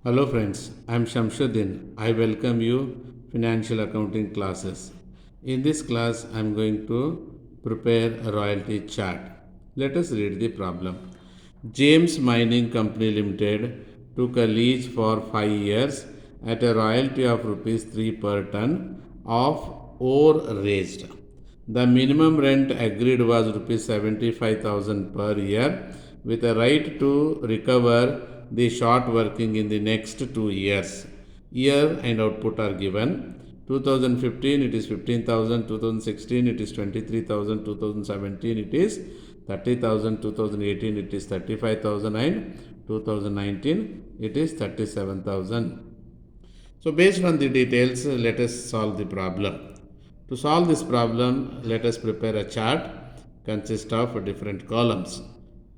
Hello friends, I am Shamsuddin. I welcome you financial accounting classes. In this class, I am going to prepare a royalty chart. Let us read the problem. James Mining Company Limited took a lease for 5 years at a royalty of rupees 3 per ton of ore raised. The minimum rent agreed was rupees 75,000 per year with a right to recover the short working in the next 2 years. Year and output are given. 2015 it is 15,000, 2016 it is 23,000, 2017 it is 30,000, 2018 it is 35,000 and 2019 it is 37,000. So based on the details, let us solve the problem. To solve this problem, let us prepare a chart consist of different columns.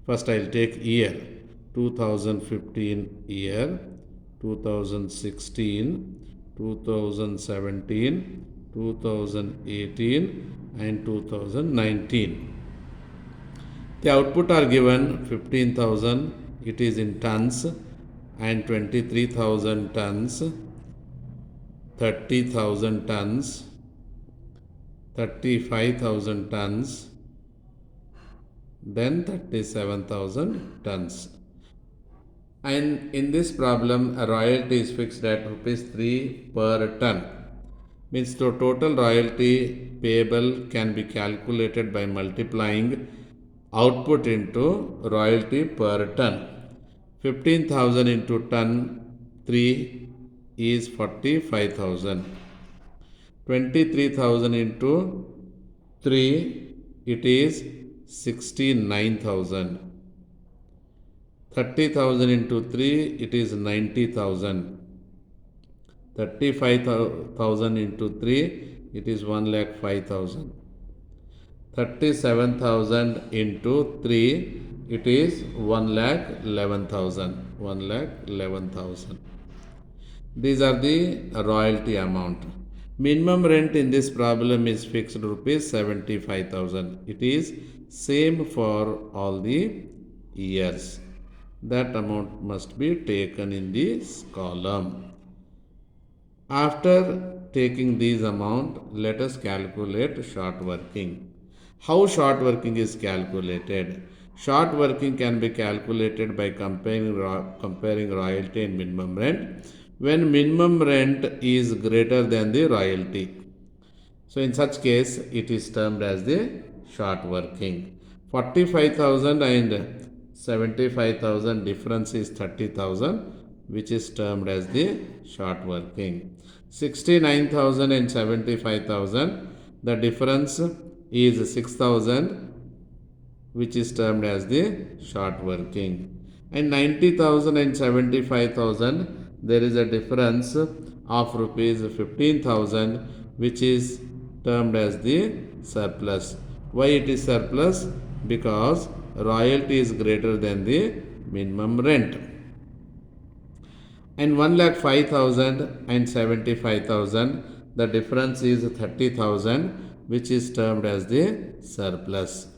First, I will take year 2015 year, 2016, 2017, 2018, and 2019. The output are given 15,000, it is in tons, and 23,000 tons, 30,000 tons, 35,000 tons, then 37,000 tons. And in this problem, a royalty is fixed at rupees 3 per ton. Means the total royalty payable can be calculated by multiplying output into royalty per ton. 15,000 into ton 3 is 45,000. 23,000 into 3 it is 69,000. 30,000 into 3 it is 90,000. 35,000 into 3 it is 1,05,000. 37,000 into 3 it is 1,11,000. 1,11,000. These are the royalty amount. Minimum rent in this problem is fixed rupees 75,000. It is same for all the years. That amount must be taken in this column. After taking these amount, let us calculate short working. How short working is calculated? Short working can be calculated by comparing royalty and minimum rent when minimum rent is greater than the royalty. So in such case, it is termed as the short working. 45,000 and 75,000 difference is 30,000, which is termed as the short working. 69,000 and 75,000, the difference is 6,000, which is termed as the short working. And 90,000 and 75,000, there is a difference of rupees 15,000, which is termed as the surplus. Why it is surplus? Because royalty is greater than the minimum rent. And 1,05,000 and 75,000, the difference is 30,000, which is termed as the surplus.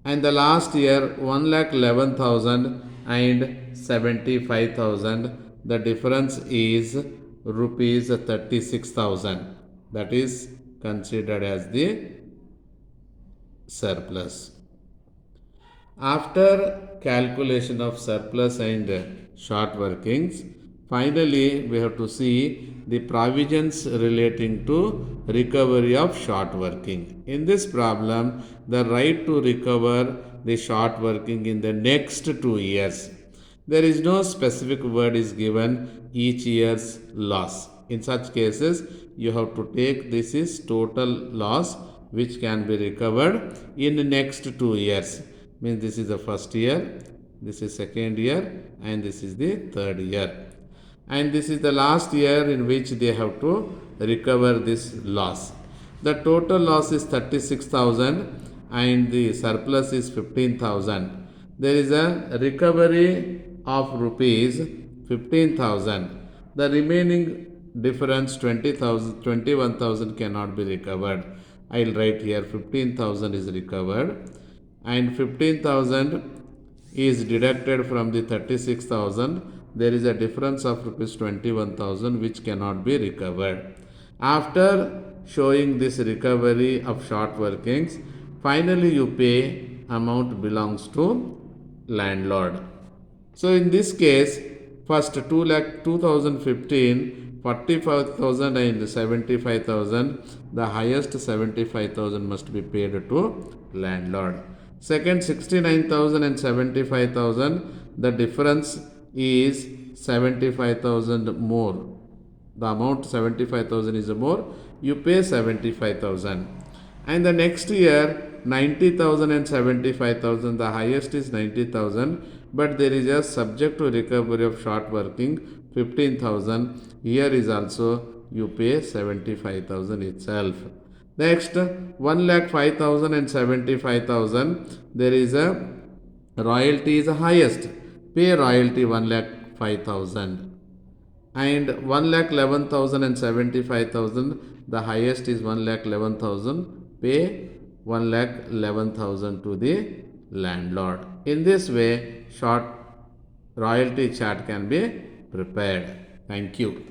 And the last year 1,11,000 and 75,000, the difference is rupees 36,000, that is considered as the surplus. After calculation of surplus and short workings, finally we have to see the provisions relating to recovery of short working. In this problem, the right to recover the short working in the next 2 years. There is no specific word is given each year's loss. In such cases, you have to take this is total loss which can be recovered in the next 2 years. Means this is the first year, this is second year, and this is the third year. And this is the last year in which they have to recover this loss. The total loss is 36,000 and the surplus is 15,000. There is a recovery of rupees 15,000. The remaining difference 20,000, 21,000 cannot be recovered. I will write here 15,000 is recovered and 15,000 is deducted from the 36,000. there is a difference of rupees 21,000 which cannot be recovered. After showing this recovery of short workings, finally you pay amount belongs to landlord. So in this case, first 2 lakh 2015, 45,000 and 75,000, the highest 75,000 must be paid to landlord. Second 69,000 and 75,000, the difference is 75,000 more. The amount 75,000 is more, you pay 75,000. And the next year 90,000 and 75,000, the highest is 90,000, but there is a subject to recovery of short working 15,000. Here is also you pay 75,000 itself. Next 1,05,000 and 75,000, there is a royalty is the highest. Pay royalty 1,05,000. And 1,11,000 and 75,000, the highest is 1,11,000. Pay 1,11,000 to the landlord. In this way, short royalty chart can be prepared. Thank you.